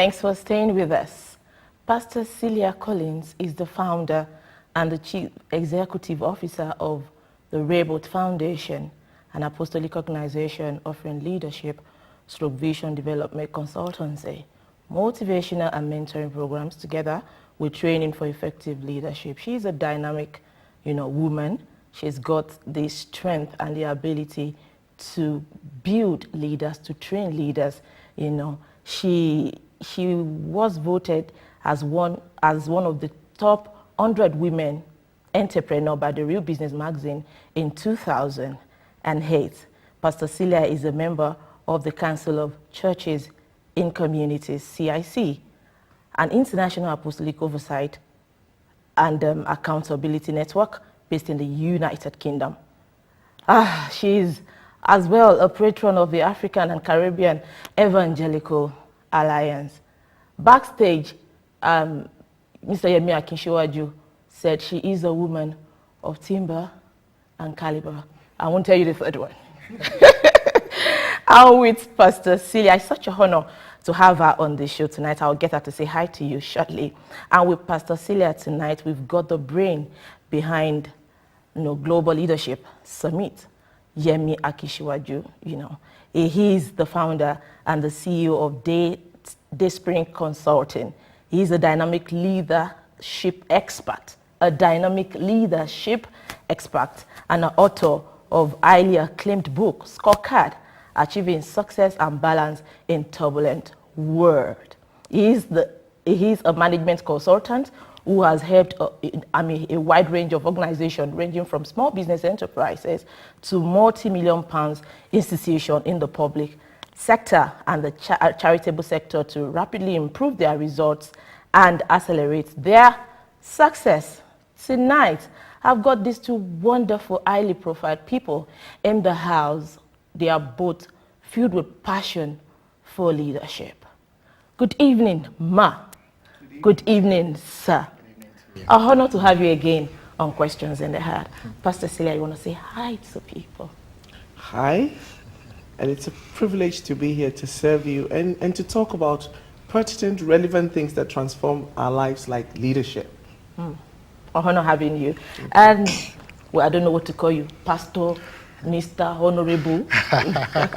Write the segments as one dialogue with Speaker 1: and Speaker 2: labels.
Speaker 1: Thanks for staying with us. Pastor Celia Collins is the founder and the Chief Executive Officer of the Rayboat Foundation, an apostolic organization offering leadership, vision development consultancy, motivational and mentoring programs together with training for effective leadership. She's a dynamic, woman. She's got the strength and the ability to build leaders, to train leaders. She was voted as one of the top 100 women entrepreneur by the Real Business magazine in 2008. Pastor Celia is a member of the Council of Churches in Communities, CIC, an international apostolic oversight and accountability network based in the United Kingdom. She is as well a patron of the African and Caribbean Evangelical Alliance. Backstage, Mr. Yemi Akinsiwaju said she is a woman of timber and caliber. I won't tell you the third one. I'm with Pastor Celia. It's such an honor to have her on the show tonight. I'll get her to say hi to you shortly. And with Pastor Celia tonight, we've got the brain behind Global Leadership Summit, Yemi Akinsiwaju. He's the founder and the CEO of Dayspring Consulting. He's a dynamic leadership expert, and an author of highly acclaimed book, Scorecard, Achieving Success and Balance in Turbulent World. He's a management consultant who has helped a wide range of organizations, ranging from small business enterprises to multi-million pounds institutions in the public sector and the charitable sector to rapidly improve their results and accelerate their success. Tonight, I've got these two wonderful, highly profiled people in the house. They are both filled with passion for leadership. Good evening, Ma. Good evening, sir. An honor to have you again on Questions in the Heart. Pastor Celia, you want to say hi to people?
Speaker 2: Hi, and it's a privilege to be here to serve you and to talk about pertinent, relevant things that transform our lives, like leadership.
Speaker 1: An honor having you. And, well, I don't know what to call you, Pastor, Mr. Honorable.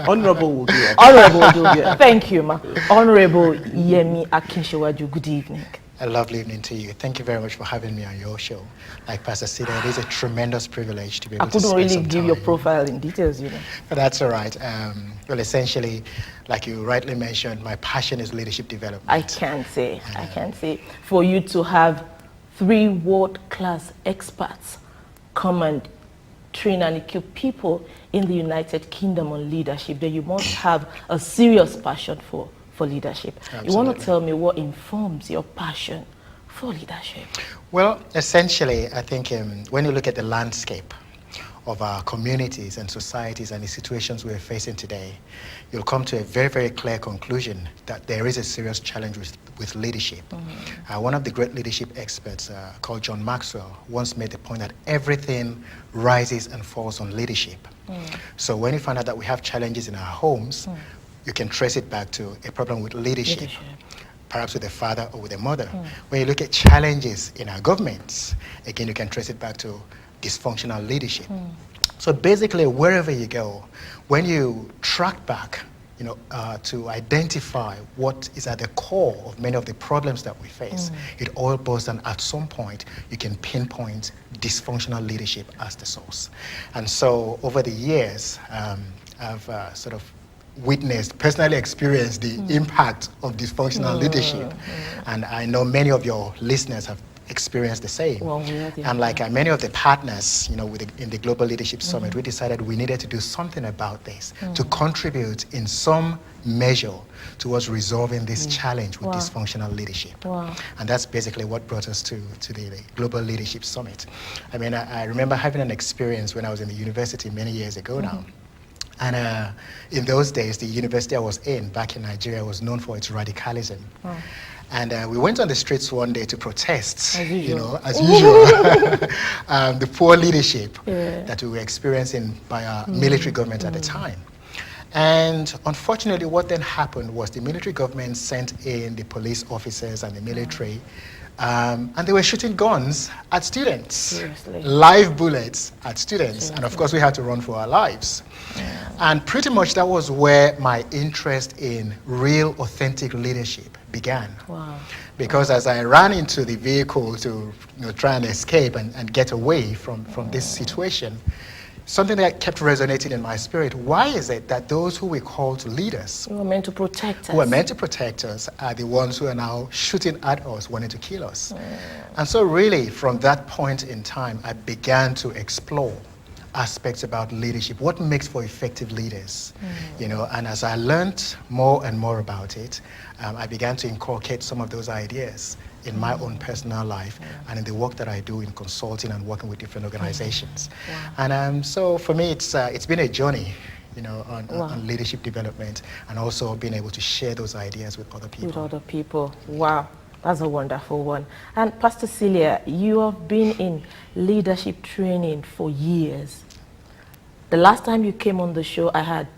Speaker 2: Honorable will do it.
Speaker 1: Honorable will do it. Thank you, ma. Honorable Yemi Akinsiwaju, good evening.
Speaker 3: A lovely evening to you. Thank you very much for having me on your show. Like Pastor Celia, it is a tremendous privilege to be able to spend some time.
Speaker 1: I couldn't really give your profile in details,
Speaker 3: But that's all right. Well, essentially, like you rightly mentioned, my passion is leadership development.
Speaker 1: I can say, for you to have 3 world-class experts come and train and equip people in the United Kingdom on leadership, then you must have a serious passion for leadership. Absolutely. You want to tell me what informs your passion for leadership? Well,
Speaker 3: essentially, I think when you look at the landscape of our communities and societies and the situations we're facing today, you'll come to a very, very clear conclusion that there is a serious challenge with leadership. One of the great leadership experts called John Maxwell once made the point that everything rises and falls on leadership. So when you find out that we have challenges in our homes, you can trace it back to a problem with leadership. Perhaps with a father or with a mother. When you look at challenges in our governments, again, you can trace it back to dysfunctional leadership. So basically, wherever you go, when you track back, to identify what is at the core of many of the problems that we face, it all boils down at some point, you can pinpoint dysfunctional leadership as the source. And so over the years, I've sort of personally experienced the impact of dysfunctional leadership. And I know many of your listeners have experienced the same. And like many of the partners, in the Global Leadership Summit, we decided we needed to do something about this to contribute in some measure towards resolving this challenge with dysfunctional leadership. And that's basically what brought us to the Global Leadership Summit. I mean, I remember having an experience when I was in the university many years ago now. And in those days, the university I was in back in Nigeria was known for its radicalism. And we went on the streets one day to protest, as usual, the poor leadership that we were experiencing by our military government at the time. And unfortunately, what then happened was the military government sent in the police officers and the military, and they were shooting guns at students.
Speaker 1: Seriously.
Speaker 3: Live bullets at students.
Speaker 1: Seriously.
Speaker 3: And of course, we had to run for our lives. And pretty much that was where my interest in real, authentic leadership began.
Speaker 1: Wow.
Speaker 3: Because as I ran into the vehicle to try and escape and get away from this situation, something that kept resonating in my spirit: why is it that those who we call to lead us,
Speaker 1: Who are meant to protect us.
Speaker 3: who are meant to protect us, are the ones who are now shooting at us, wanting to kill us? And so really, from that point in time, I began to explore aspects about leadership, what makes for effective leaders, and as I learned more and more about it, I began to inculcate some of those ideas in my own personal life and in the work that I do in consulting and working with different organizations. And so for me, it's been a journey, on leadership development, and also being able to share those ideas with other people.
Speaker 1: With other people. Wow, that's a wonderful one. And Pastor Celia, you have been in leadership training for years. The last time you came on the show, I had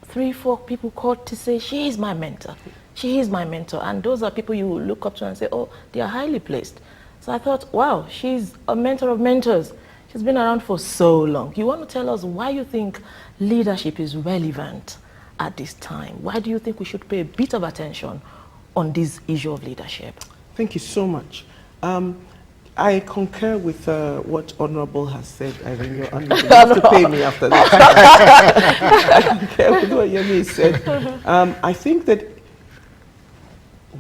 Speaker 1: 3-4 people called to say, she is my mentor. She is my mentor. And those are people you look up to and say, oh, they are highly placed. So I thought, wow, she's a mentor of mentors. She's been around for so long. You want to tell us why you think leadership is relevant at this time? Why do you think we should pay a bit of attention on this issue of leadership?
Speaker 2: Thank you so much. I concur with what Honorable has said. I mean, you have to pay me after that. I concur with what Yemi said. I think that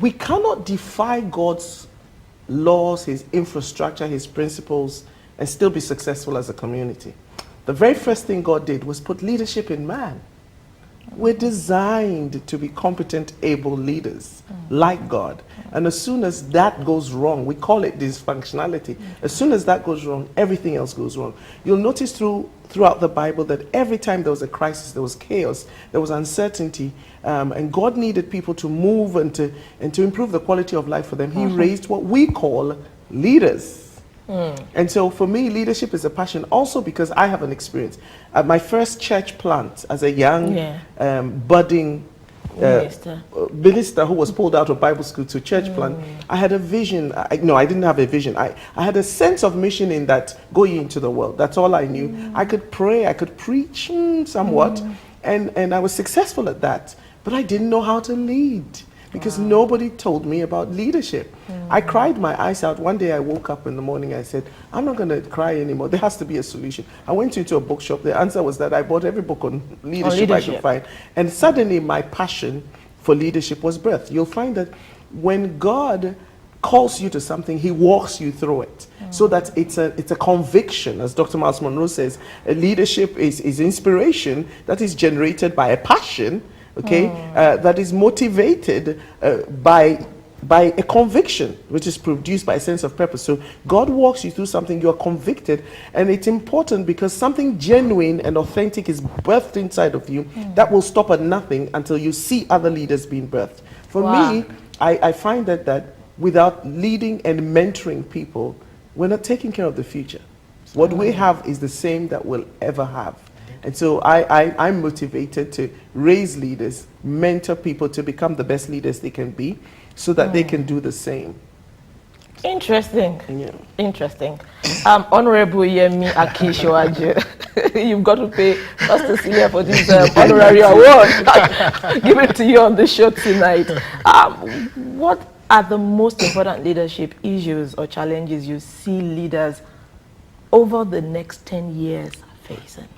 Speaker 2: we cannot defy God's laws, his infrastructure, his principles, and still be successful as a community. The very first thing God did was put leadership in man. We're designed to be competent, able leaders, like God. And as soon as that goes wrong, we call it dysfunctionality. As soon as that goes wrong, everything else goes wrong. You'll notice throughout the Bible that every time there was a crisis, there was chaos, there was uncertainty, and God needed people to move and to improve the quality of life for them. He raised what we call leaders. And so for me, leadership is a passion also because I have an experience. At my first church plant as a young, budding minister who was pulled out of Bible school to church plant, I had a vision. No, I didn't have a vision. I had a sense of mission in that, go ye into the world. That's all I knew. I could pray, I could preach somewhat, and I was successful at that. But I didn't know how to lead, because nobody told me about leadership. I cried my eyes out. One day I woke up in the morning, I said, I'm not going to cry anymore. There has to be a solution. I went into a bookshop. The answer was that I bought every book on leadership I could find. And suddenly my passion for leadership was birthed. You'll find that when God calls you to something, he walks you through it. So that it's a conviction. As Dr. Miles Monroe says, leadership is inspiration that is generated by a passion, that is motivated by a conviction, which is produced by a sense of purpose. So God walks you through something, you are convicted, and it's important because something genuine and authentic is birthed inside of you that will stop at nothing until you see other leaders being birthed. For me, I find that without leading and mentoring people, we're not taking care of the future. What we have is the same that we'll ever have. And so I'm motivated to raise leaders, mentor people to become the best leaders they can be so that they can do the same.
Speaker 1: Interesting. Interesting. Honorable Yemi Akinsiwaju, you've got to pay Pastor Celia for this honorary award. Give it to you on the show tonight. What are the most important leadership issues or challenges you see leaders over the next 10 years facing?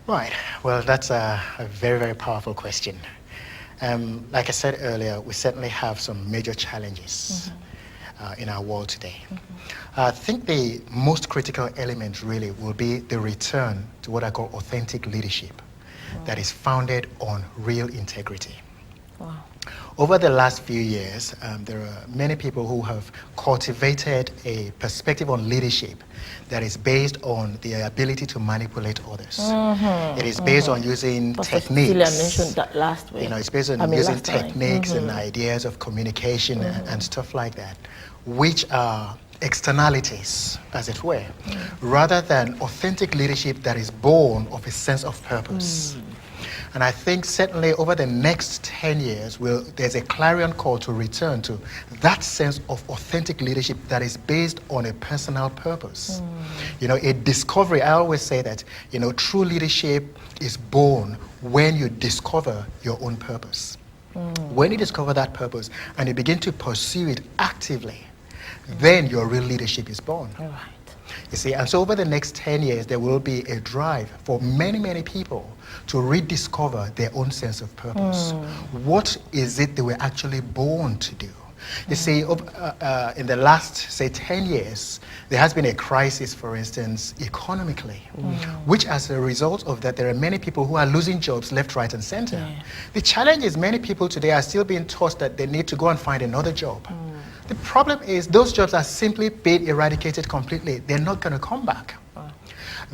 Speaker 3: Right. Well, that's a very, very powerful question. Like I said earlier, we certainly have some major challenges in our world today. I think the most critical element really will be the return to what I call authentic leadership that is founded on real integrity. Over the last few years, there are many people who have cultivated a perspective on leadership that is based on the ability to manipulate others. It is based on using techniques.
Speaker 1: Celia mentioned that last week.
Speaker 3: It's based on using techniques and ideas of communication and stuff like that, which are externalities, as it were, rather than authentic leadership that is born of a sense of purpose. And I think certainly over the next 10 years, there's a clarion call to return to that sense of authentic leadership that is based on a personal purpose. You know, a discovery, I always say that, you know, true leadership is born when you discover your own purpose. When you discover that purpose and you begin to pursue it actively, then your real leadership is born.
Speaker 1: All right.
Speaker 3: You see, and so over the next 10 years, there will be a drive for many, many people to rediscover their own sense of purpose. What is it they were actually born to do? You see, in the last, say, 10 years, there has been a crisis, for instance, economically, which as a result of that, there are many people who are losing jobs left, right, and center. The challenge is many people today are still being taught that they need to go and find another job. The problem is those jobs are simply being eradicated completely. They're not going to come back.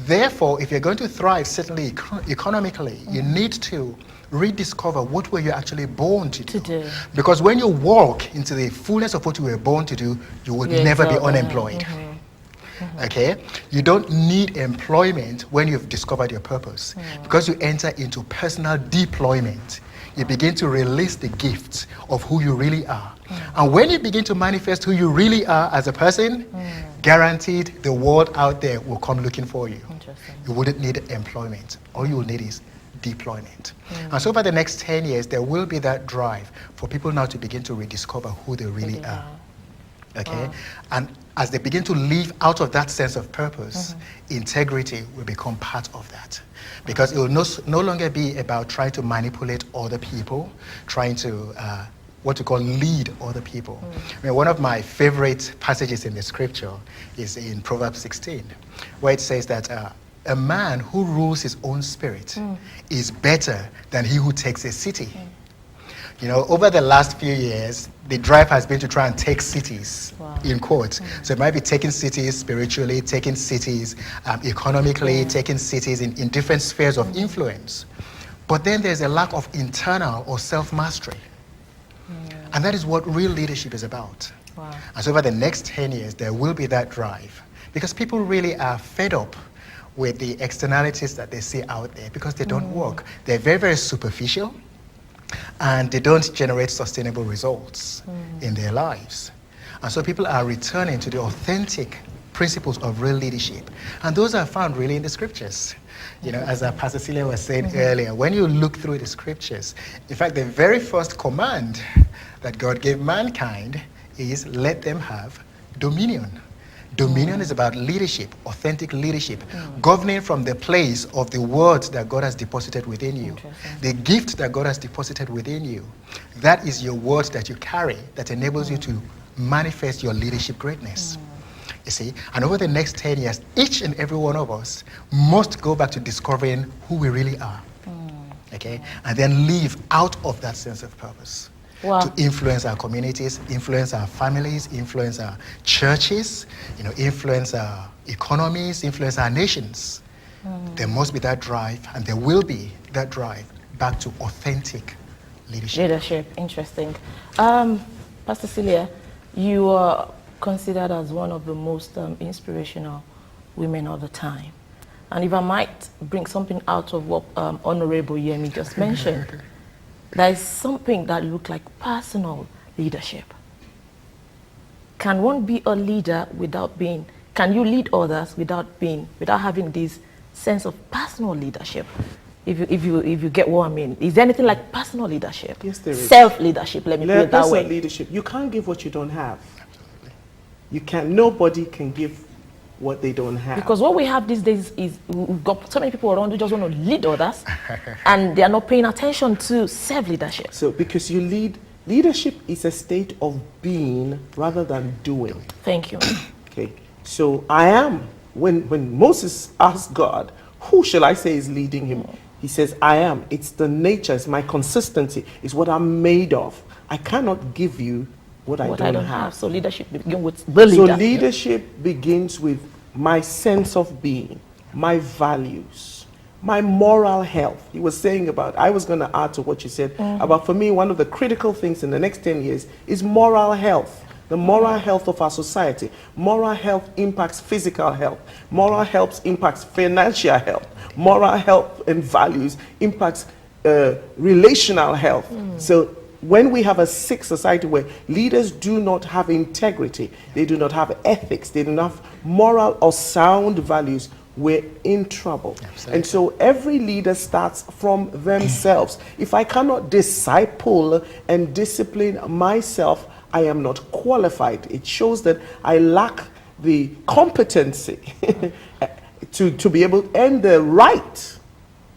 Speaker 3: Therefore, if you're going to thrive, certainly economically, you need to rediscover what were you actually born to do. Because when you walk into the fullness of what you were born to do, you would never be unemployed. Okay? You don't need employment when you've discovered your purpose. Because you enter into personal deployment. You begin to release the gifts of who you really are. And when you begin to manifest who you really are as a person, guaranteed the world out there will come looking for you. You wouldn't need employment. All you will need is deployment. And so over the next 10 years, there will be that drive for people now to begin to rediscover who they really are. Okay? And as they begin to live out of that sense of purpose, integrity will become part of that. Because it will no longer be about trying to manipulate other people, trying to what we call lead other people. I mean, one of my favorite passages in the scripture is in Proverbs 16, where it says that a man who rules his own spirit is better than he who takes a city. You know, over the last few years, the drive has been to try and take cities, in quotes. So it might be taking cities spiritually, taking cities economically, taking cities in different spheres of influence. But then there's a lack of internal or self-mastery. And that is what real leadership is about. And so over the next 10 years, there will be that drive. Because people really are fed up with the externalities that they see out there because they don't work. They're very, very superficial. And they don't generate sustainable results in their lives. And so people are returning to the authentic principles of real leadership. And those are found really in the scriptures. You know, as Pastor Celia was saying earlier, when you look through the scriptures, in fact, the very first command that God gave mankind is let them have dominion. Dominion is about leadership, authentic leadership, governing from the place of the words that God has deposited within you, the gift that God has deposited within you. That is your word that you carry that enables you to manifest your leadership greatness. You see, and over the next 10 years, each and every one of us must go back to discovering who we really are, okay, and then live out of that sense of purpose. To influence our communities, influence our families, influence our churches, you know, influence our economies, influence our nations. There must be that drive, and there will be that drive back to authentic leadership.
Speaker 1: Interesting. Pastor Celia, you are considered as one of the most inspirational women of the time. And if I might bring something out of what Honorable Yemi just mentioned, there is something that looks like personal leadership. Can one be a leader without being, can you lead others without having this sense of personal leadership? If you get what I mean. Is there anything like personal leadership?
Speaker 2: Yes, there is.
Speaker 1: Self-leadership, let me put it that way.
Speaker 2: Personal leadership. You can't give what you don't have. You can't, nobody can give what they don't have.
Speaker 1: Because what we have these days is we've got so many people around who just want to lead others and they are not paying attention to self-leadership.
Speaker 2: So because you leadership is a state of being rather than doing.
Speaker 1: Thank you.
Speaker 2: Okay, so I am, when Moses asked God, who shall I say is leading him? He says, I am. It's the nature, it's my consistency, it's what I'm made of. I cannot give you what I don't have.
Speaker 1: So leadership begins with the leader.
Speaker 2: So leadership begins with my sense of being, my values, my moral health. He was saying about, I was going to add to what you said, about for me, one of the critical things in the next 10 years is moral health. the moral health of our society. Moral health impacts physical health. Moral health impacts financial health. Moral health and values impacts relational health. So when we have a sick society where leaders do not have integrity, they do not have ethics, they do not have moral or sound values, we're in trouble.
Speaker 3: Absolutely.
Speaker 2: And so every leader starts from themselves. If I cannot disciple and discipline myself, I am not qualified. It shows that I lack the competency to be able, and the right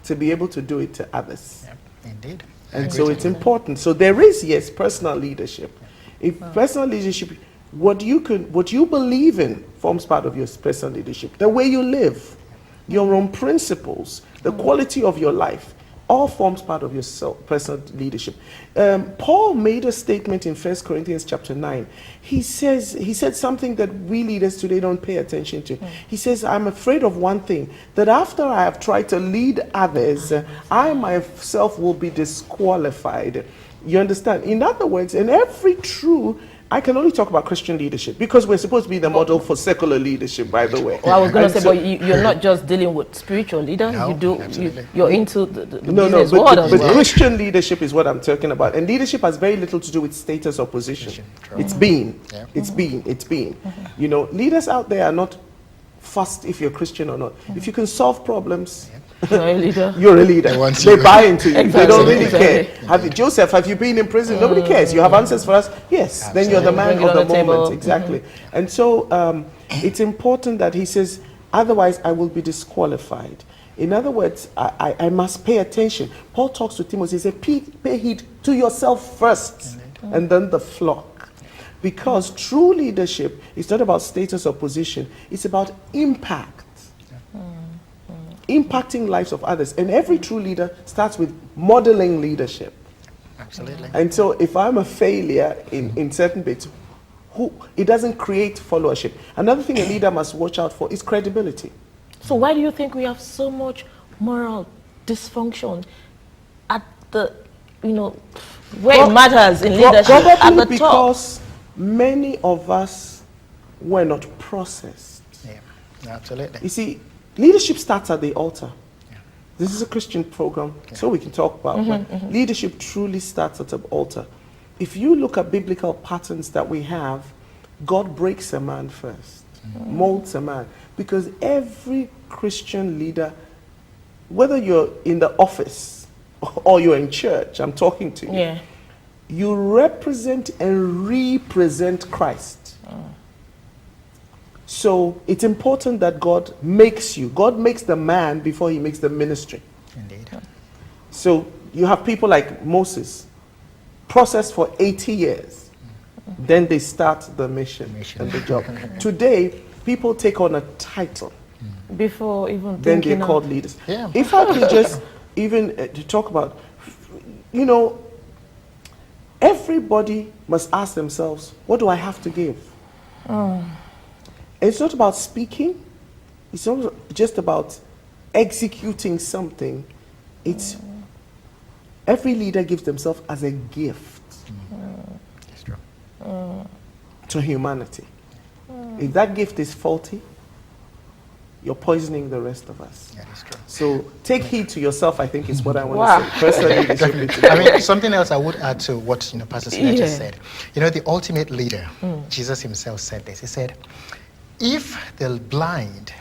Speaker 2: to be able to do it to others.
Speaker 3: Yep, indeed.
Speaker 2: And so it's important. So there is, yes, personal leadership. If personal leadership, what you believe in forms part of your personal leadership. The way you live, your own principles, the quality of your life, all forms part of your personal leadership. Paul made a statement in 1 Corinthians chapter 9. He said something that we leaders today don't pay attention to. He says, I'm afraid of one thing, that after I have tried to lead others, I myself will be disqualified. You understand? In other words, in every true, I can only talk about Christian leadership because we're supposed to be the model for secular leadership, by the way.
Speaker 1: Well, I was going to say,
Speaker 2: so,
Speaker 1: but you're not just dealing with spiritual leaders.
Speaker 3: No,
Speaker 1: You're into the
Speaker 2: no,
Speaker 1: business
Speaker 2: but,
Speaker 1: world as
Speaker 2: but
Speaker 1: well.
Speaker 2: Christian leadership is what I'm talking about. And leadership has very little to do with status or position.
Speaker 3: True.
Speaker 2: It's been.
Speaker 3: Yeah.
Speaker 2: It's been. You know, leaders out there are not fussed if you're Christian or not. If you can solve problems,
Speaker 1: You're a leader.
Speaker 2: you're a leader. They buy into you. They don't really
Speaker 1: Exactly.
Speaker 2: care. Joseph, have you been in prison? Nobody cares. You have answers for us? Yes. Then you're the man
Speaker 1: Bring it
Speaker 2: of
Speaker 1: on
Speaker 2: the
Speaker 1: the
Speaker 2: moment.
Speaker 1: table.
Speaker 2: Exactly. And so it's important that he says, otherwise I will be disqualified. In other words, I must pay attention. Paul talks to Timothy. He says, pay heed to yourself first, and then the flock. Because true leadership is not about status or position. It's about impact. Impacting lives of others. And every true leader starts with modeling leadership.
Speaker 3: Absolutely.
Speaker 2: And so if I'm a failure in certain bits, it doesn't create followership. Another thing a leader must watch out for is credibility.
Speaker 1: So why do you think we have so much moral dysfunction at the, where it matters in leadership, at
Speaker 2: Probably
Speaker 1: the top?
Speaker 2: because many of us were not processed.
Speaker 3: Yeah, absolutely.
Speaker 2: You see, leadership starts at the altar. This is a Christian program, so we can talk about but leadership truly starts at the altar. If you look at biblical patterns that we have, God breaks a man first, molds a man. Because every Christian leader, whether you're in the office or you're in church, I'm talking to you, you represent and represent Christ. So it's important that God makes you. God makes the man before he makes the ministry.
Speaker 3: Indeed.
Speaker 2: So you have people like Moses, processed for 80 years. Then they start the mission and the job. Today, people take on a title.
Speaker 1: Before even
Speaker 2: Then
Speaker 1: thinking
Speaker 2: they're called leaders.
Speaker 3: Yeah.
Speaker 2: If I could just even to talk about, everybody must ask themselves, what do I have to give? It's not about speaking. It's not just about executing something. It's every leader gives themselves as a gift
Speaker 3: It's true.
Speaker 2: to humanity. If that gift is faulty, you're poisoning the rest of us.
Speaker 3: Yeah, that's true.
Speaker 2: So take heed to yourself, I think is what I want
Speaker 1: Wow.
Speaker 2: to say. Personal leadership is
Speaker 3: I mean, something else I would add to what Pastor Celia just
Speaker 1: Yeah.
Speaker 3: said. The ultimate leader, Jesus himself said this. He said, if the blind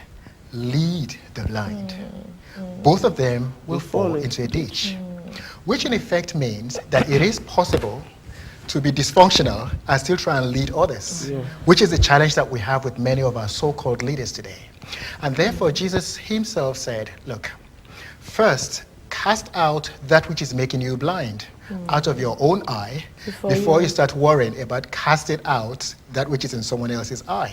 Speaker 3: lead the blind, both of them will fall into a ditch. Which in effect means that it is possible to be dysfunctional and still try and lead others, which is the challenge that we have with many of our so-called leaders today. And therefore, Jesus himself said, look, first, cast out that which is making you blind out of your own eye before you start worrying about casting out that which is in someone else's eye.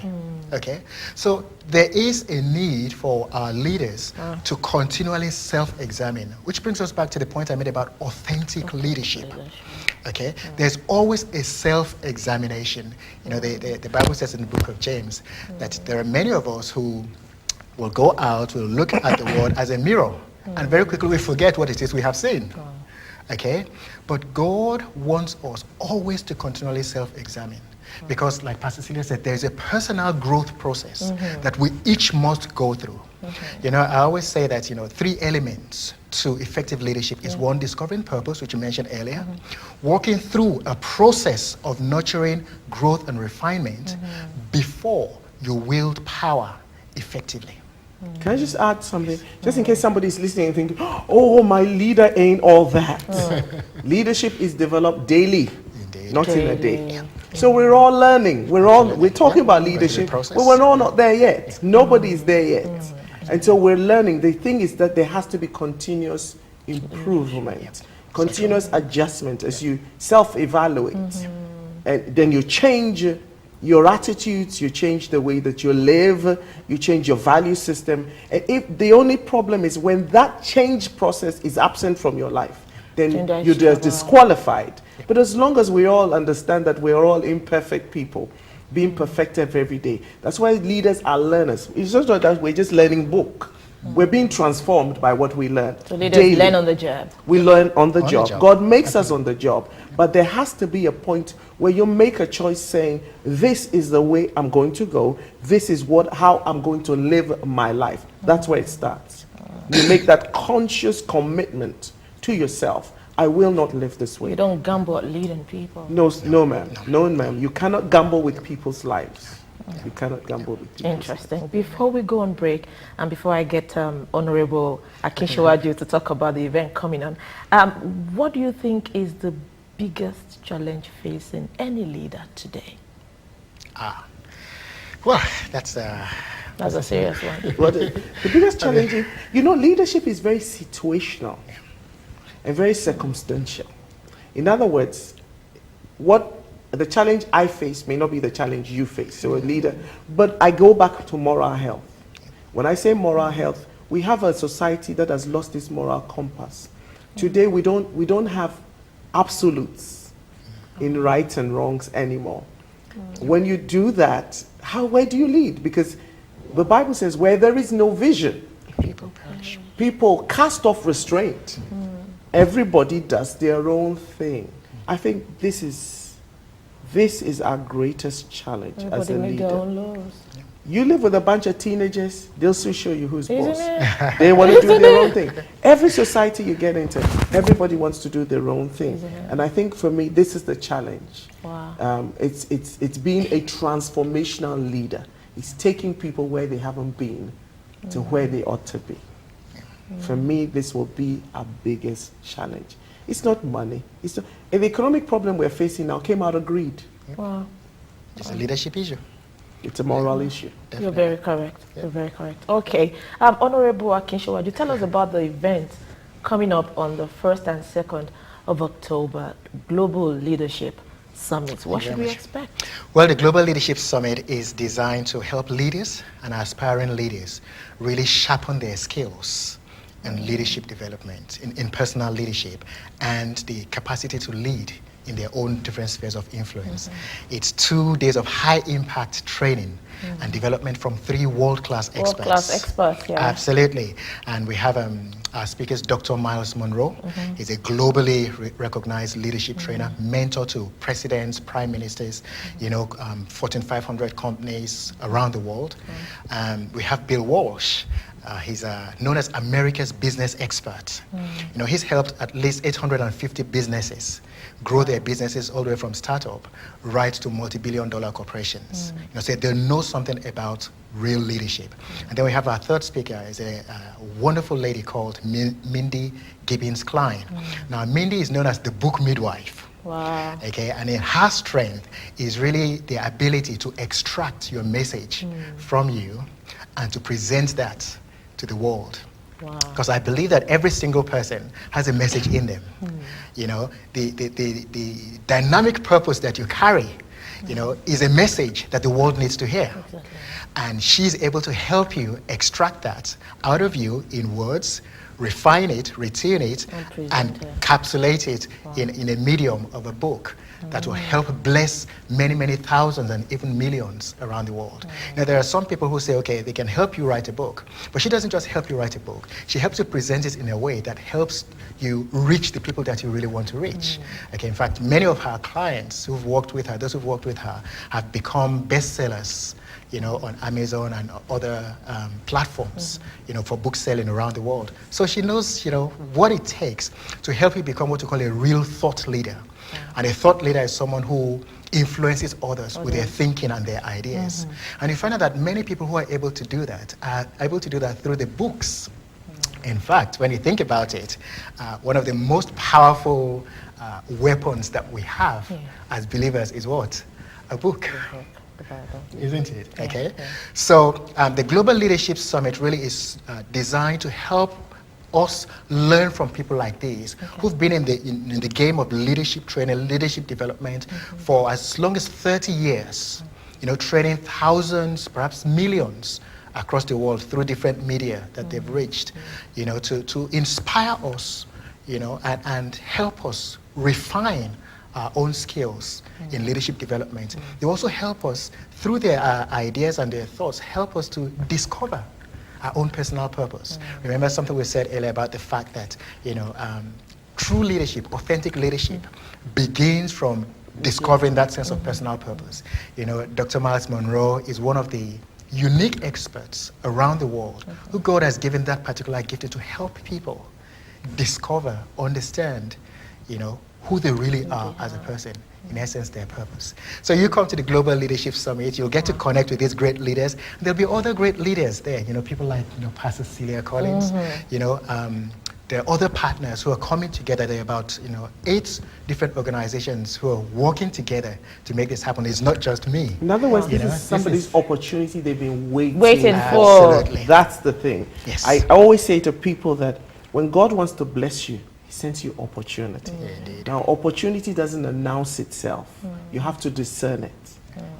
Speaker 3: Okay? So there is a need for our leaders to continually self-examine, which brings us back to the point I made about authentic leadership. Okay? There's always a self-examination. The Bible says in the book of James that there are many of us who will go out, will look at the world as a mirror, and very quickly we forget what it is we have seen. Okay? But God wants us always to continually self-examine. Because like Pastor Celia said, there's a personal growth process that we each must go through. You know, I always say that, you know, 3 elements to effective leadership is 1, discovering purpose, which you mentioned earlier, walking through a process of nurturing growth and refinement before you wield power effectively.
Speaker 2: Can I just add something? Just in case somebody's listening and thinking, oh, my leader ain't all that. Leadership is developed daily, not in a day. So we're all learning. We're talking about leadership, but we're all not there yet. Nobody is there yet. And so we're learning. The thing is that there has to be continuous improvement, continuous adjustment as you self-evaluate. And then you change your attitudes, you change the way that you live, you change your value system. And if the only problem is when that change process is absent from your life, then you're disqualified. But as long as we all understand that we're all imperfect people, being perfected every day, that's why leaders are learners. It's just not that we're just learning book. We're being transformed by what we learn.
Speaker 1: So leaders learn on the job.
Speaker 2: We learn on the job. God makes us on the job. But there has to be a point where you make a choice saying, this is the way I'm going to go. This is how I'm going to live my life. That's where it starts. You make that conscious commitment to yourself. I will not live this way.
Speaker 1: You don't gamble at leading people.
Speaker 2: No, ma'am. No, ma'am. You cannot gamble with people's lives. You cannot gamble with people's
Speaker 1: Interesting.
Speaker 2: lives.
Speaker 1: Before we go on break, and before I get Honorable Akinsiwaju to talk about the event coming on, what do you think is the biggest challenge facing any leader today?
Speaker 3: Well, that's
Speaker 1: a serious one.
Speaker 2: Well, the biggest challenge is, you know, leadership is very situational and very circumstantial. In other words, the challenge I face may not be the challenge you face, so a leader, but I go back to moral health. When I say moral health, we have a society that has lost its moral compass. Today we don't have absolutes in rights and wrongs anymore. When you do that, where do you lead? Because the Bible says where there is no vision,
Speaker 3: people perish.
Speaker 2: People cast off restraint. Everybody does their own thing. I think this is our greatest challenge as a leader.
Speaker 1: Their own laws.
Speaker 2: You live with a bunch of teenagers, they'll soon show you who's boss. They want to do their own thing. Every society you get into, everybody wants to do their own thing. And I think for me, this is the challenge.
Speaker 1: Wow.
Speaker 2: It's being a transformational leader. It's taking people where they haven't been to where they ought to be. For me, this will be our biggest challenge. It's not money. It's not, and the economic problem we're facing now came out of greed.
Speaker 1: Wow.
Speaker 3: It's a leadership issue.
Speaker 2: It's a moral issue.
Speaker 3: Definitely.
Speaker 1: You're very correct. You're very correct. Okay. Honorable Akinsiwaju, tell us about the event coming up on the 1st and 2nd of October, Global Leadership Summit. What should we expect?
Speaker 3: Well, the Global Leadership Summit is designed to help leaders and aspiring leaders really sharpen their skills and leadership development, in personal leadership, and the capacity to lead in their own different spheres of influence. It's 2 days of high-impact training and development from 3 world-class experts.
Speaker 1: World-class experts, yeah.
Speaker 3: Absolutely. And we have our speakers, Dr. Miles Monroe. He's a globally recognized leadership trainer, mentor to presidents, prime ministers, you know, Fortune 500 companies around the world. We have Bill Walsh. He's known as America's business expert. You know, he's helped at least 850 businesses grow their businesses all the way from startup right to multi-billion-dollar corporations. You know, so they know something about real leadership. And then we have our third speaker is a wonderful lady called Mindy Gibbons-Klein. Now, Mindy is known as the book midwife.
Speaker 1: Wow.
Speaker 3: Okay, and in her strength is really the ability to extract your message from you and to present that to the world. Because I believe that every single person has a message in them. You know, the dynamic purpose that you carry, you know, is a message that the world needs to hear. And she's able to help you extract that out of you in words, refine it, retune it, and
Speaker 1: present it.
Speaker 3: encapsulate it in a medium of a book that will help bless many, many thousands and even millions around the world. Now, there are some people who say, okay, they can help you write a book, but she doesn't just help you write a book. She helps you present it in a way that helps you reach the people that you really want to reach. Okay, in fact, many of her clients who've worked with her, those who've worked with her, have become bestsellers, you know, on Amazon and other platforms, you know, for book selling around the world. So she knows, you know, what it takes to help you become what you call a real thought leader. And a thought leader is someone who influences others with their thinking and their ideas. And you find out that many people who are able to do that are able to do that through the books. In fact, when you think about it, one of the most powerful weapons that we have as believers is what? A book. Isn't it? Okay. So the Global Leadership Summit really is designed to help us learn from people like these who've been in the game of leadership training, leadership development for as long as 30 years, you know, training thousands, perhaps millions across the world through different media that they've reached, you know, to inspire us, you know, and help us refine our own skills in leadership development. They also help us, through their ideas and their thoughts, help us to discover our own personal purpose. Remember something we said earlier about the fact that, you know, true leadership, authentic leadership, begins from discovering that sense of personal purpose. You know, Dr. Miles Monroe is one of the unique experts around the world who God has given that particular gift to help people discover, understand, you know, who they really are as a person, in essence, their purpose. So you come to the Global Leadership Summit, you'll get to connect with these great leaders. There'll be other great leaders there, you know, people like, you know, Pastor Celia Collins, you know, there are other partners who are coming together. There are about, you know, 8 different organizations who are working together to make this happen. It's not just me.
Speaker 2: In other words, this
Speaker 3: know,
Speaker 2: is somebody's opportunity they've been waiting
Speaker 1: for.
Speaker 3: Absolutely.
Speaker 2: That's the thing.
Speaker 3: Yes.
Speaker 2: I always say to people that when God wants to bless you, He sends you opportunity.
Speaker 3: Indeed.
Speaker 2: Now, opportunity doesn't announce itself. You have to discern it.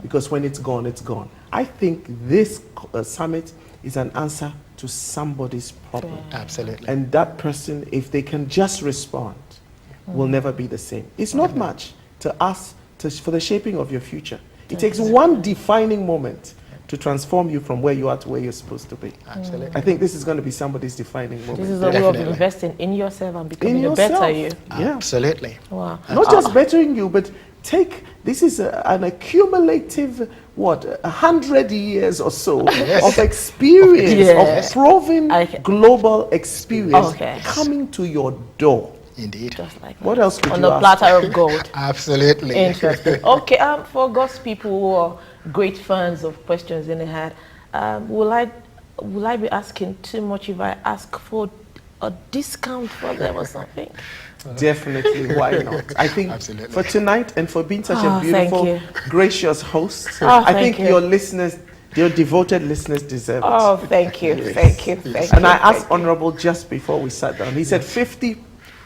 Speaker 2: Because when it's gone, it's gone. I think this summit is an answer to somebody's problem.
Speaker 3: Absolutely.
Speaker 2: And that person, if they can just respond, will never be the same. It's not much to ask for the shaping of your future. It takes one defining moment to transform you from where you are to where you're supposed to be.
Speaker 3: Absolutely.
Speaker 2: I think this is going to be somebody's defining moment.
Speaker 1: This is a way of investing in yourself and becoming a better you.
Speaker 2: Yeah.
Speaker 3: Absolutely.
Speaker 1: Wow.
Speaker 2: Not just bettering you, but this is an accumulative, 100 years or so of experience, of proven global experience coming to your door.
Speaker 3: Indeed.
Speaker 1: Just like
Speaker 2: What else could
Speaker 1: on
Speaker 2: you
Speaker 1: the
Speaker 2: ask?
Speaker 1: platter of gold.
Speaker 3: Absolutely.
Speaker 1: Interesting. Okay, for God's people who are great fans of questions in the head, will I be asking too much if I ask for a discount for them or something?
Speaker 2: Definitely, why not? I think
Speaker 3: Absolutely.
Speaker 2: for tonight and for being such a beautiful, gracious host,
Speaker 1: Oh,
Speaker 2: I think
Speaker 1: thank you.
Speaker 2: your listeners, your devoted listeners deserve it.
Speaker 1: Oh, thank you, thank you, thank you.
Speaker 2: And I asked Honorable just before we sat down, he said 50,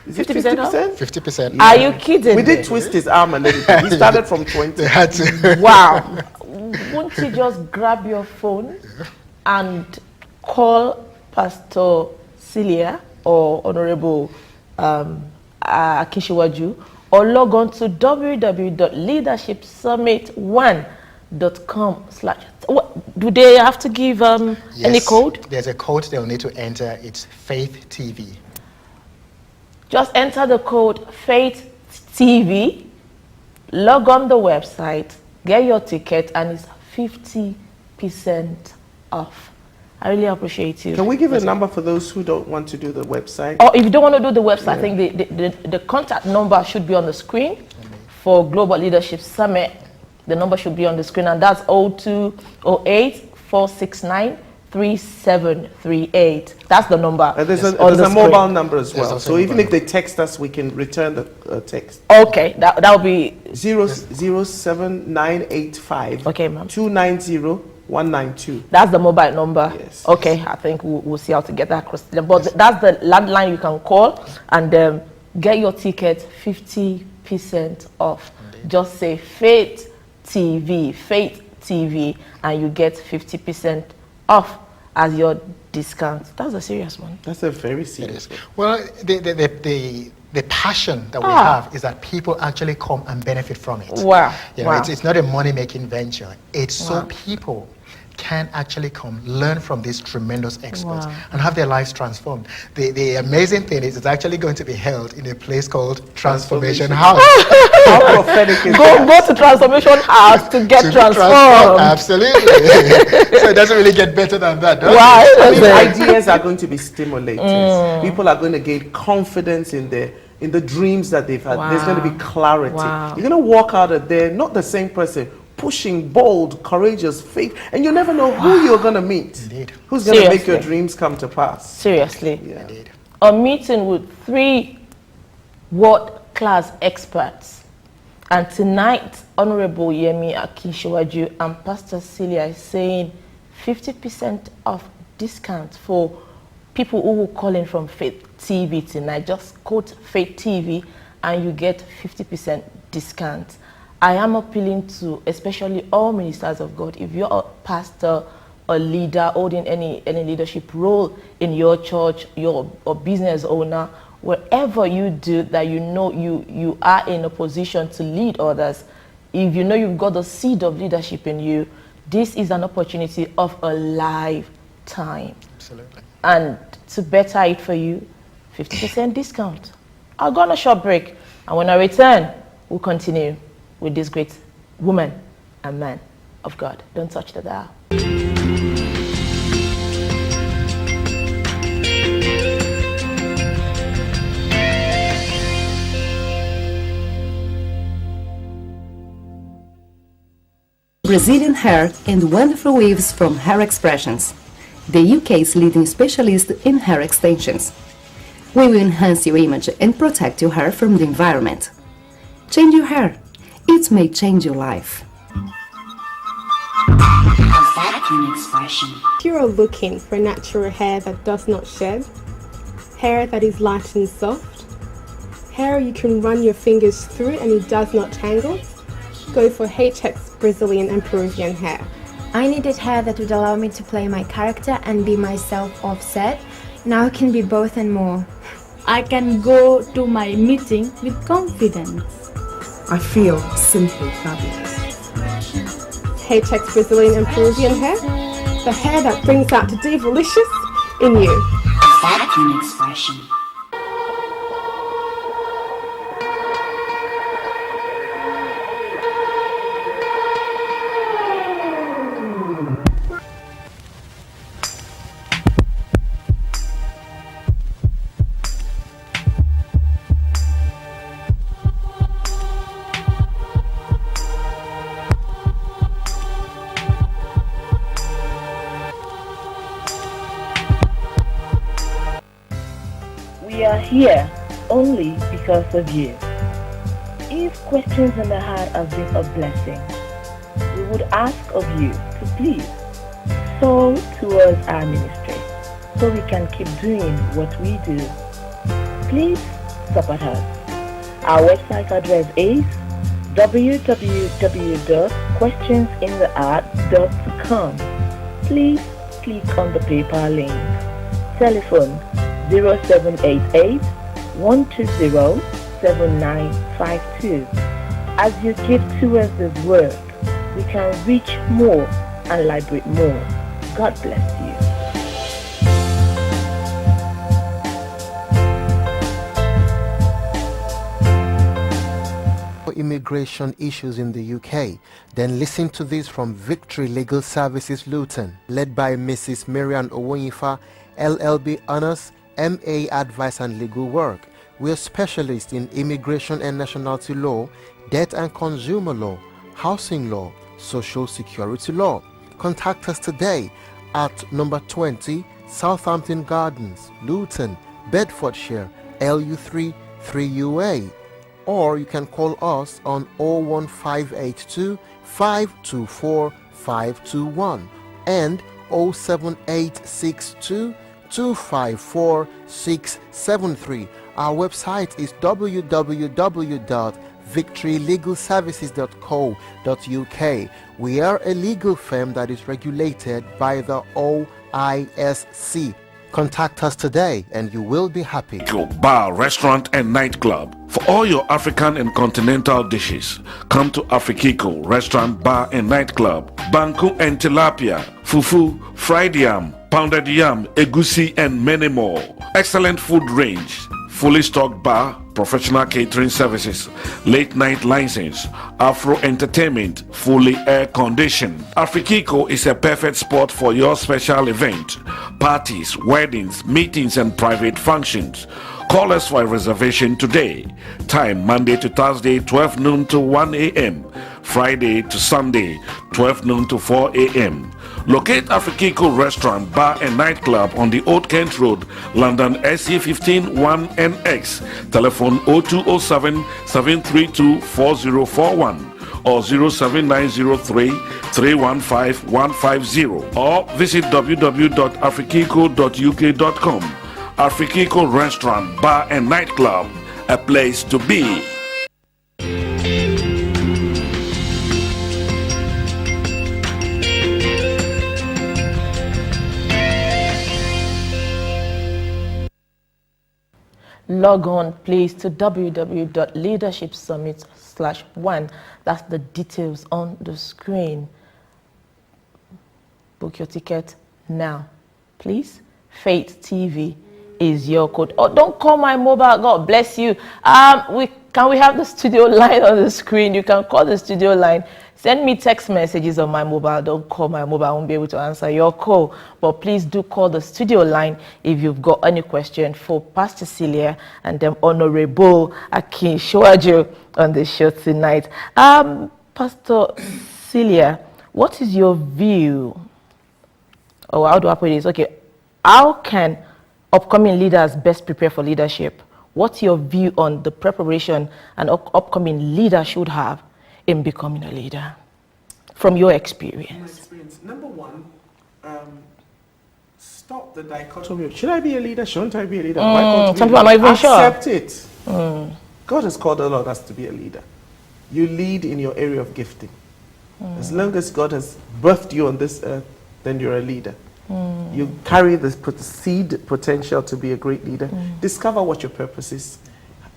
Speaker 2: is it
Speaker 1: 50% off?
Speaker 3: 50%.
Speaker 1: Are you kidding
Speaker 2: We
Speaker 1: me?
Speaker 2: did twist his arm a little bit. He started from 20.
Speaker 3: They had to.
Speaker 1: Wow. Won't you just grab your phone and call Pastor Celia or Honorable Akinsiwaju, or log on to www.leadershipsummit1.com/. Do they have to give any code?
Speaker 3: There's a code they'll need to enter. It's Faith TV.
Speaker 1: Just enter the code Faith TV, log on the website, get your ticket, and it's 50% off. I really appreciate you.
Speaker 2: Can we give a number for those who don't want to do the website?
Speaker 1: Or if you don't want to do the website, I think the contact number should be on the screen for Global Leadership Summit. The number should be on the screen, and that's 0208-469-3738. That's the number.
Speaker 2: There's a
Speaker 1: screen.
Speaker 2: mobile number as well.
Speaker 3: also
Speaker 2: So
Speaker 3: a
Speaker 2: even
Speaker 3: mobile
Speaker 2: if they text us, we can return the text.
Speaker 1: Okay, that will be
Speaker 2: 07985
Speaker 1: okay, ma'am.
Speaker 2: 290-192.
Speaker 1: That's the mobile number.
Speaker 2: Yes.
Speaker 1: Okay, I think we'll see how to get that across. But that's the landline you can call and get your ticket 50% off. Indeed. Just say Faith TV, and you get 50% off as your discount. That's a serious one.
Speaker 2: That's a very
Speaker 3: It
Speaker 2: serious
Speaker 3: is.
Speaker 2: one.
Speaker 3: Well, the passion that we have is that people actually come and benefit from it.
Speaker 1: Wow.
Speaker 3: You know,
Speaker 1: Wow.
Speaker 3: it's not a money-making venture. It's so
Speaker 1: Wow.
Speaker 3: people can actually come learn from these tremendous experts
Speaker 1: Wow.
Speaker 3: and have their lives transformed. The amazing thing is it's actually going to be held in a place called Transformation House.
Speaker 2: How prophetic is
Speaker 1: Go
Speaker 2: that?
Speaker 1: to Transformation House to get
Speaker 3: To be
Speaker 1: transformed.
Speaker 3: Absolutely. So it doesn't really get better than that, does
Speaker 1: Why?
Speaker 3: it?
Speaker 2: I mean,
Speaker 1: Does it?
Speaker 2: ideas are going to be stimulated. People are going to gain confidence in the dreams that they've had. There's going to be
Speaker 1: Wow.
Speaker 2: clarity.
Speaker 1: Wow.
Speaker 2: You're going to walk out of there not the same person, pushing, bold, courageous, faith, and you never know who you're going to meet.
Speaker 3: Indeed.
Speaker 2: Who's going to make your
Speaker 1: Seriously.
Speaker 2: dreams come to pass.
Speaker 1: Seriously.
Speaker 2: Yeah.
Speaker 3: Indeed.
Speaker 1: A meeting with 3 world-class experts. And tonight, Honorable Yemi Akinsiwaju and Pastor Celia is saying 50% off discount for people who will call in from Faith TV tonight. Just quote Faith TV and you get 50% discount. I am appealing to especially all ministers of God. If you're a pastor, a leader holding any leadership role in your church, you're a business owner, wherever you do that, you know you are in a position to lead others. If you know you've got the seed of leadership in you, this is an opportunity of a lifetime.
Speaker 3: Absolutely.
Speaker 1: And to better it for you, 50% discount. I'll go on a short break, and when I return, we'll continue with this great woman and man of God. Don't touch the dial.
Speaker 4: Brazilian hair and wonderful weaves from Hair Expressions, the UK's leading specialist in hair extensions. We will enhance your image and protect your hair from the environment. Change your hair. It may change your life.
Speaker 5: If you are looking for natural hair that does not shed, hair that is light and soft, hair you can run your fingers through and it does not tangle, go for HX Brazilian and Peruvian hair.
Speaker 6: I needed hair that would allow me to play my character and be myself offset. Now I can be both and more.
Speaker 7: I can go to my meeting with confidence.
Speaker 8: I feel simply fabulous.
Speaker 5: HX Brazilian and Peruvian hair, the hair that brings out the divalicious in you.
Speaker 1: We are here only because of you. If questions in the heart have been a blessing, we would ask of you to please sow towards our ministry so we can keep doing what we do. Please support us. Our website address is www.questionsintheart.com. Please click on the PayPal link. Telephone 0788 120 7952. As you give towards this work, we can reach more and liberate more. God bless you.
Speaker 9: Immigration issues in the UK, then listen to this from Victory Legal Services Luton, led by Mrs. Marian Owonifa, LLB Honours, MA Advice and Legal Work. We are specialists in immigration and nationality law, debt and consumer law, housing law, social security law. Contact us today at number 20 Southampton Gardens, Luton, Bedfordshire, LU3 3UA. Or you can call us on 01582 524 521 and 07862 254 673. Our website is www.victorylegalservices.co.uk. We are a legal firm that is regulated by the Contact us today and you will be happy.
Speaker 10: Bar, restaurant and nightclub. For all your African and continental dishes, come to Afrikiko Restaurant, Bar and Nightclub. Banku and tilapia, fufu, fried yam, pounded yam, egusi and many more. Excellent food range. Fully stocked bar, professional catering services, late night license, Afro entertainment, fully air conditioned. Afrikiko is a perfect spot for your special event, parties, weddings, meetings and private functions. Call us for a reservation today. Time Monday to Thursday 12 noon to 1 a.m. Friday to Sunday 12 noon to 4 a.m. Locate Afrikiko Restaurant, Bar and Nightclub on the Old Kent Road, London SE15 1NX. Telephone 0207 732 4041 or 07903 315 150 or visit www.afrikiko.uk.com. Afrikiko Restaurant, Bar and Nightclub, a place to be.
Speaker 1: Log on please to www.leadershipsummit/1. That's the details on the screen. Book your ticket now, please. Faith TV is your code. Oh, don't call my mobile. God bless you. Can we have the studio line on the screen? You can call the studio line. Send me text messages on my mobile. Don't call my mobile. I won't be able to answer your call. But please do call the studio line if you've got any question for Pastor Celia and them Honorable Akinsiwaju on the show tonight. Pastor Celia, what is your view? Oh, how do I put this? Okay, how can upcoming leaders best prepare for leadership? What's your view on the preparation an upcoming leader should have in becoming a leader, from your experience?
Speaker 2: My experience. Number one, stop the dichotomy. Should I be a leader? Shouldn't I be a leader?
Speaker 1: Some people are not even sure.
Speaker 2: Accept it. God has called all of us to be a leader. You lead in your area of gifting. As long as God has birthed you on this earth, then you're a leader. You carry this seed potential to be a great leader. Discover what your purpose is.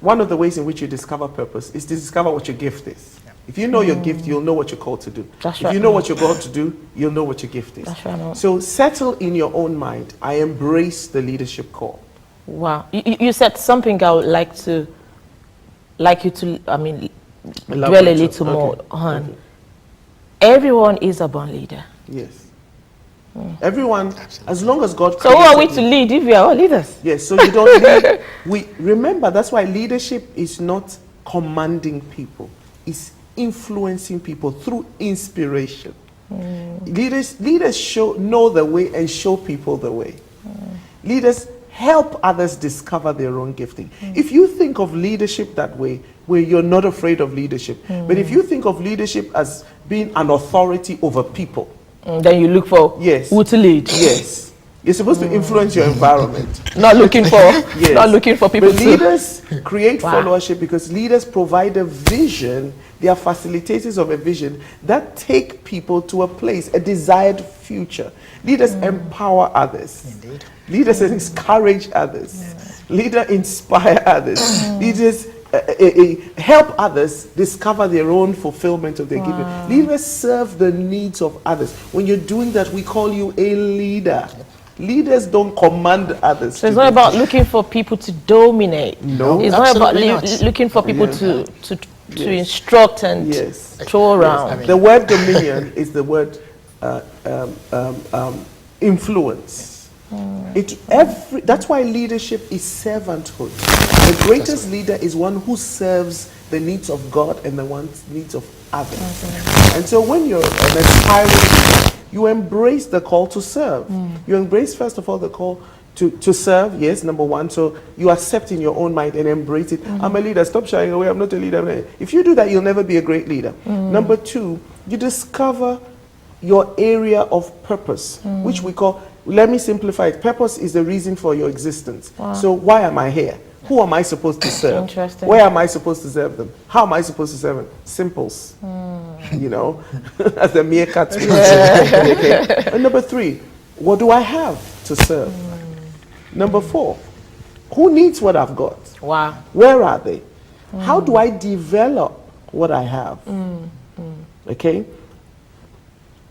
Speaker 2: One of the ways in which you discover purpose is to discover what your gift is. If you know your gift, you'll know what you're called to do. If you know what you're called to do, you'll know what your gift is. So settle in your own mind. I embrace the leadership call.
Speaker 1: Wow. You said something I would like you to, dwell a little more on. Okay. Everyone is a born leader.
Speaker 2: Yes. Everyone, as long as God.
Speaker 1: So who are we to lead if we are all leaders?
Speaker 2: Yes, so you don't lead. Remember, that's why leadership is not commanding people. It's influencing people through inspiration. Leaders know the way and show people the way. Leaders help others discover their own gifting. If you think of leadership that way, where you're not afraid of leadership, but if you think of leadership as being an authority over people,
Speaker 1: then you look for who to lead.
Speaker 2: Yes. You're supposed to influence your environment.
Speaker 1: Not looking for not looking for people
Speaker 2: but leaders create followership because leaders provide a vision. They are facilitators of a vision that take people to a place, a desired future. Leaders empower others. Indeed. Leaders encourage others. Leaders inspire others. Leaders help others discover their own fulfillment of their giving. Leaders serve the needs of others. When you're doing that, we call you a leader. Leaders don't command others.
Speaker 1: So it's not about looking for people to dominate.
Speaker 2: No,
Speaker 1: it's not about looking for people to instruct and throw around.
Speaker 2: The word dominion is the word influence. That's why leadership is servanthood. The greatest leader is one who serves the needs of God and the needs of others. And so when you're an aspiring leader, you embrace the call to serve. You embrace, first of all, the call to serve, yes, number one. So you accept in your own mind and embrace it. I'm a leader. Stop shying away. I'm not a leader. If you do that, you'll never be a great leader. Number two, you discover your area of purpose, which we call, let me simplify it. Purpose is the reason for your existence. So why am I here? Who am I supposed to serve?
Speaker 1: Interesting.
Speaker 2: Where am I supposed to serve them? How am I supposed to serve them? Simples. You know, as the meerkat. Okay. And number three, what do I have to serve? Number 4, who needs what I've got?
Speaker 1: Wow.
Speaker 2: Where are they? How do I develop what I have? Okay?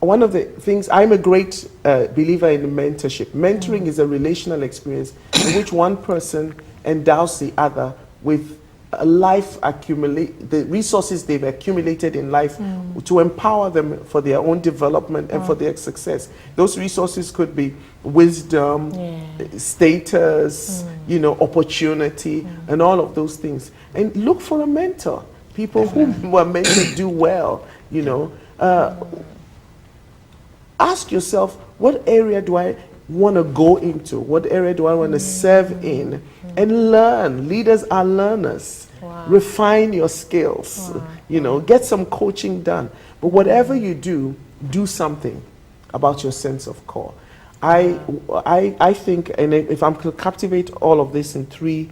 Speaker 2: One of the things, I'm a great believer in mentorship. Mentoring is a relational experience in which one person endows the other with a life the resources they've accumulated in life to empower them for their own development and for their success. Those resources could be wisdom, status, you know, opportunity, and all of those things. And look for a mentor. People who are meant to do well, you know. Ask yourself, what area do I want to go into? What area do I want to serve in? And learn. Leaders are learners.
Speaker 1: Wow.
Speaker 2: Refine your skills.
Speaker 1: Wow.
Speaker 2: You know, get some coaching done. But whatever you do, do something about your sense of core. I think, and if I'm to captivate all of this in 3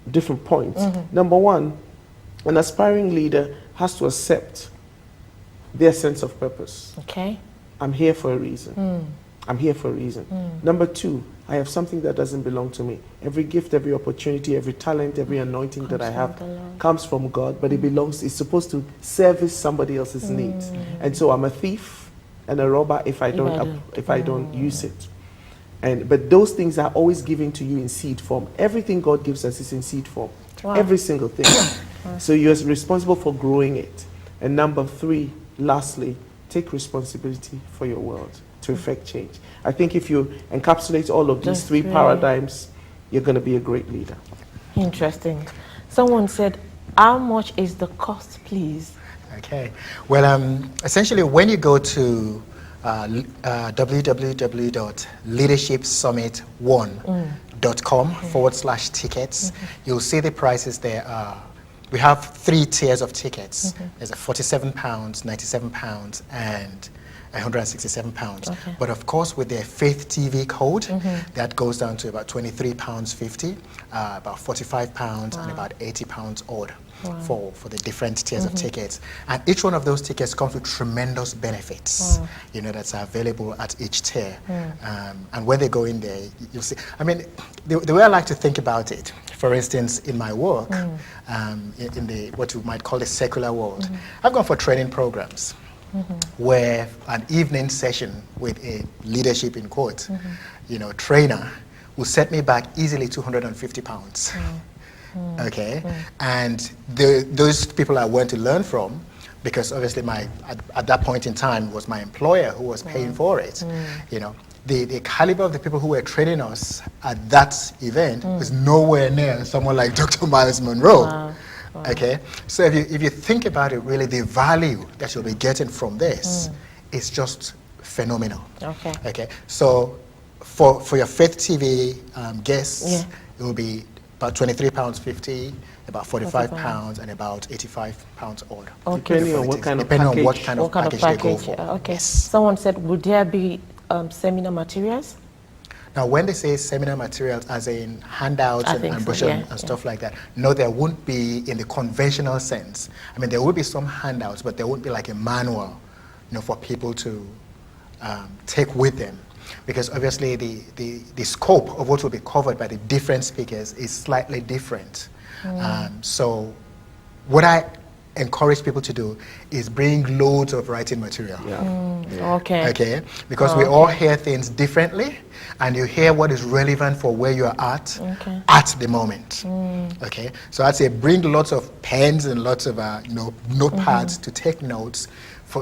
Speaker 2: different points. Number 1, an aspiring leader has to accept their sense of purpose.
Speaker 1: Okay.
Speaker 2: I'm here for a reason. I'm here for a reason. Number 2, I have something that doesn't belong to me. Every gift, every opportunity, every talent, every anointing that I have comes from God, but it's supposed to service somebody else's needs. And so I'm a thief and a robber if I don't use it. But those things are always given to you in seed form. Everything God gives us is in seed form. Wow. Every single thing. So you're responsible for growing it. And number 3, lastly, take responsibility for your world to effect change. I think if you encapsulate all of these 3 paradigms, you're going to be a great leader.
Speaker 1: Interesting. Someone said, how much is the cost, please?
Speaker 3: Okay. Well, essentially, when you go to www.leadershipsummit1.com/tickets, you'll see the prices there. We have 3 tiers of tickets. There's a £47, £97, and £167.
Speaker 1: Okay.
Speaker 3: But of course, with their Faith TV code, that goes down to about £23.50, about £45, and about £80 odd. For the different tiers of tickets. And each one of those tickets comes with tremendous benefits, you know, that's available at each tier. And when they go in there, you'll see, I mean, the way I like to think about it, for instance, in my work, in the what you might call the secular world, I've gone for training programs where an evening session with a leadership in quotes, you know, trainer will set me back easily £250. Okay, and those people I went to learn from, because obviously at that point in time it was my employer who was paying for it. You know, the caliber of the people who were training us at that event was nowhere near someone like Dr. Miles Monroe.
Speaker 1: Wow.
Speaker 3: Okay, so if you think about it, really the value that you'll be getting from this is just phenomenal. Okay. Okay, so for your Faith TV guests, it will be about £23.50, about £45, and about £85 odd.
Speaker 1: Okay.
Speaker 2: Depending on what kind of
Speaker 3: package they go for.
Speaker 1: Okay.
Speaker 3: Yes.
Speaker 1: Someone said, would there be seminar materials?
Speaker 3: Now, when they say seminar materials, as in handouts and brochures and stuff like that, no, there won't be in the conventional sense. I mean, there will be some handouts, but there won't be like a manual, you know, for people to take with them. Because obviously the scope of what will be covered by the different speakers is slightly different. So what I encourage people to do is bring loads of writing material. Okay. Because we all hear things differently, and you hear what is relevant for where you are at the moment. Okay. So I'd say bring lots of pens and lots of notepads to take notes.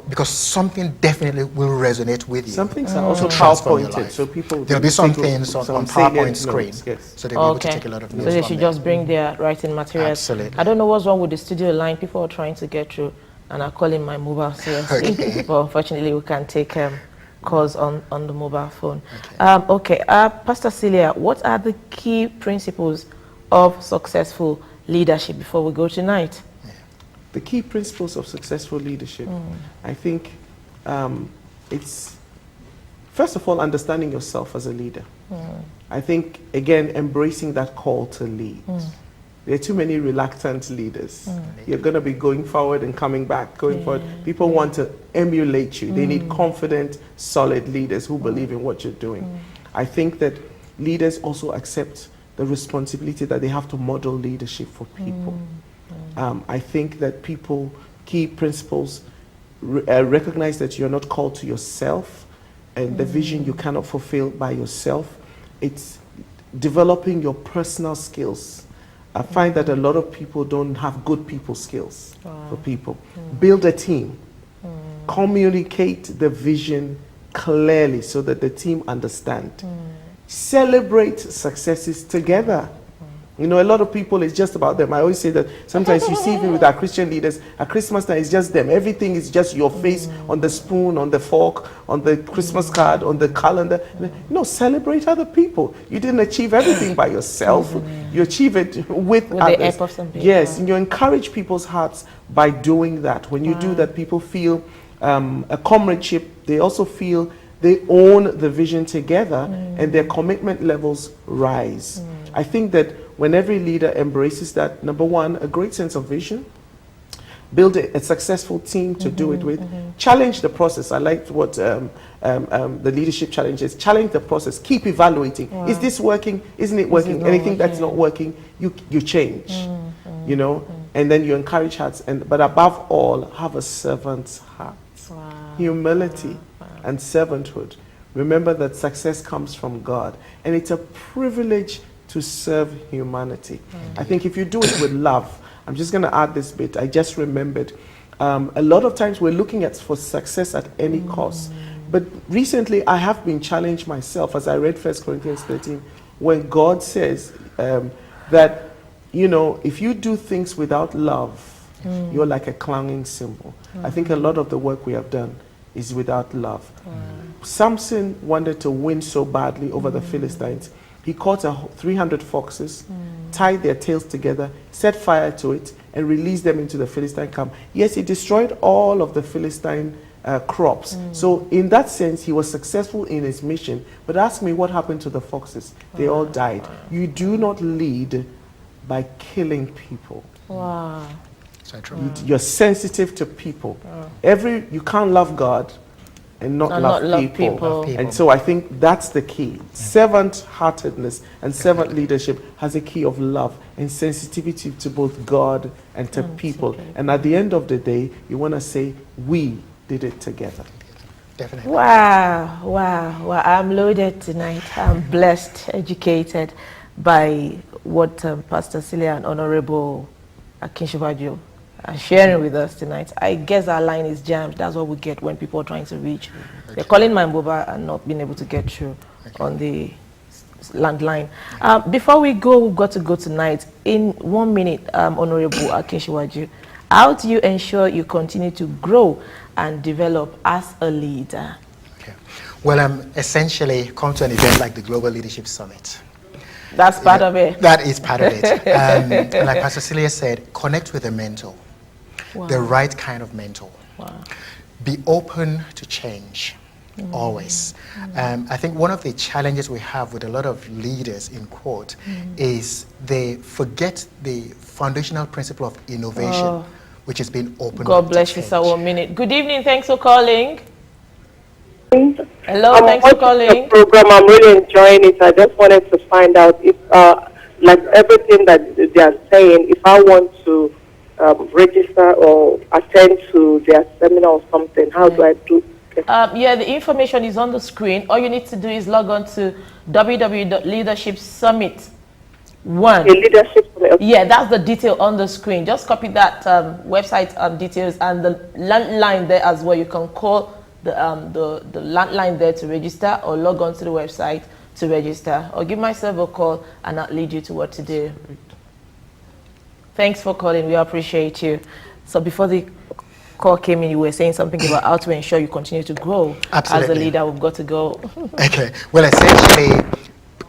Speaker 3: Because something definitely will resonate with you.
Speaker 2: Some things are also PowerPointed, so people...
Speaker 3: There'll be some things on PowerPoint screen, so they'll be able to take a lot of notes.
Speaker 1: So they should just bring their writing materials.
Speaker 3: Absolutely.
Speaker 1: I don't know what's wrong with the studio line. People are trying to get through, and are calling my mobile seriously. But unfortunately, we can't take calls on the mobile phone. Pastor Celia, what are the key principles of successful leadership before we go tonight?
Speaker 2: The key principles of successful leadership, I think it's, first of all, understanding yourself as a leader. I think, again, embracing that call to lead. there are too many reluctant leaders. You're going to be going forward and coming back, going forward. People want to emulate you. They need confident, solid leaders who believe in what you're doing. I think that leaders also accept the responsibility that they have to model leadership for people. I think that people, key principles, recognize that you're not called to yourself, and the vision you cannot fulfill by yourself. It's developing your personal skills. I find that a lot of people don't have good people skills for people. Build a team. Communicate the vision clearly so that the team understand. Celebrate successes together. You know, a lot of people, it's just about them. I always say that sometimes you see even with our Christian leaders, at Christmas time, it's just them. Everything is just your face on the spoon, on the fork, on the Christmas card, on the calendar. No, celebrate other people. You didn't achieve everything by yourself. You achieve it with others.
Speaker 1: The help of some people.
Speaker 2: Yes, and you encourage people's hearts by doing that. When you do that, people feel a comradeship. They also feel they own the vision together, and their commitment levels rise. I think that when every leader embraces that, number one, a great sense of vision, build a successful team to do it with, challenge the process. I liked what the leadership challenge is. Challenge the process, keep evaluating. Is this working? Isn't it working? Anything that's not working, you change, you know, and then you encourage hearts. But above all, have a servant's heart. Humility and servanthood. Remember that success comes from God, and it's a privilege to serve humanity. I think if you do it with love, I'm just going to add this bit. I just remembered a lot of times we're looking for success at any cost. But recently I have been challenged myself as I read 1 Corinthians 13, when God says that, you know, if you do things without love, you're like a clanging cymbal. I think a lot of the work we have done is without love. Samson wanted to win so badly over the Philistines. He caught 300 foxes, tied their tails together, set fire to it, and released them into the Philistine camp. Yes, he destroyed all of the Philistine crops. So in that sense, he was successful in his mission. But ask me what happened to the foxes. They all died. You do not lead by killing people. You're sensitive to people. You can't love God and not love people. And so I think that's the key. Servant-heartedness and servant leadership has a key of love and sensitivity to both God and to people. And at the end of the day, you want to say, we did it together.
Speaker 3: Definitely.
Speaker 1: Wow. I'm loaded tonight. I'm blessed, educated by what Pastor Celia and Honorable Akinsiwaju are sharing with us tonight. I guess our line is jammed. That's what we get when people are trying to reach. They're calling my mobile and not being able to get through on the landline. Before we go, we've got to go tonight. In 1 minute, Honorable Akinsiwaju, how do you ensure you continue to grow and develop as a leader?
Speaker 3: Okay. Well, essentially come to an event like the Global Leadership Summit.
Speaker 1: That's part of it.
Speaker 3: That is part of it. Like Pastor Celia said, connect with a mentor, the right kind of mentor. Be open to change, always. I think one of the challenges we have with a lot of leaders, in quote, is they forget the foundational principle of innovation, which has been open.
Speaker 1: God bless you, sir. 1 minute. Good evening. Thanks for calling. Hello, thanks for calling.
Speaker 11: Program, I'm really enjoying it. I just wanted to find out if, like everything that they are saying, if I want to register or attend to their seminar or something, how do I do it?
Speaker 1: Yeah, the information is on the screen. All you need to do is log on to www.leadershipsummit1.
Speaker 11: Leadership Summit.
Speaker 1: Yeah, that's the detail on the screen. Just copy that website details and the landline there as well. You can call the landline there to register, or log on to the website to register, or give myself a call and I'll lead you to what to do. Thanks for calling. We appreciate you. So before the call came in, you were saying something about how to ensure you continue to grow.
Speaker 3: Absolutely.
Speaker 1: As a leader. We've got to go.
Speaker 3: Okay. Well, essentially,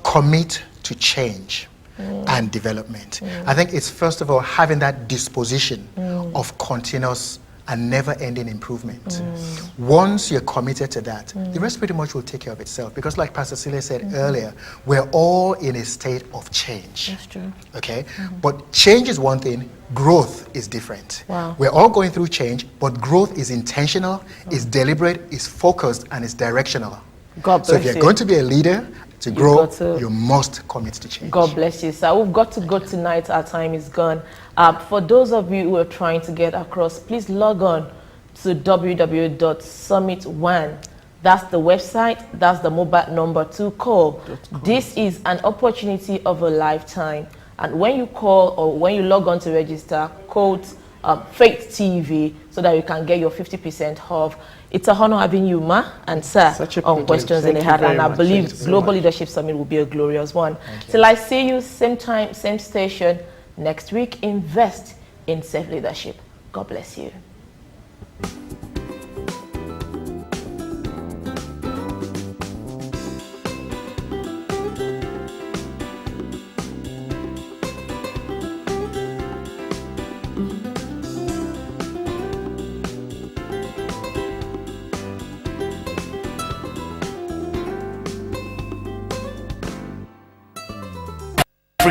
Speaker 3: commit to change and development. I think it's first of all having that disposition of continuous and never-ending improvement. Once you're committed to that, the rest pretty much will take care of itself. Because like Pastor Celia said earlier, we're all in a state of change.
Speaker 1: That's true.
Speaker 3: Okay? But change is one thing, growth is different.
Speaker 1: Wow.
Speaker 3: We're all going through change, but growth is intentional, is deliberate, is focused, and is directional.
Speaker 1: God bless
Speaker 3: so if you're
Speaker 1: you.
Speaker 3: going to be a leader, to grow, you must commit to change.
Speaker 1: God bless you, sir. We've got to go tonight. Our time is gone. For those of you who are trying to get across, please log on to www.summit1. That's the website. That's the mobile number to call. This is an opportunity of a lifetime. And when you call or when you log on to register, quote Faith TV so that you can get your 50% off. It's a honor having you, Ma, and Sir, on Questions in the Heart. And I believe Global Leadership Summit will be a glorious one. Till I see you, same time, same station, next week. Invest in self-leadership. God bless you.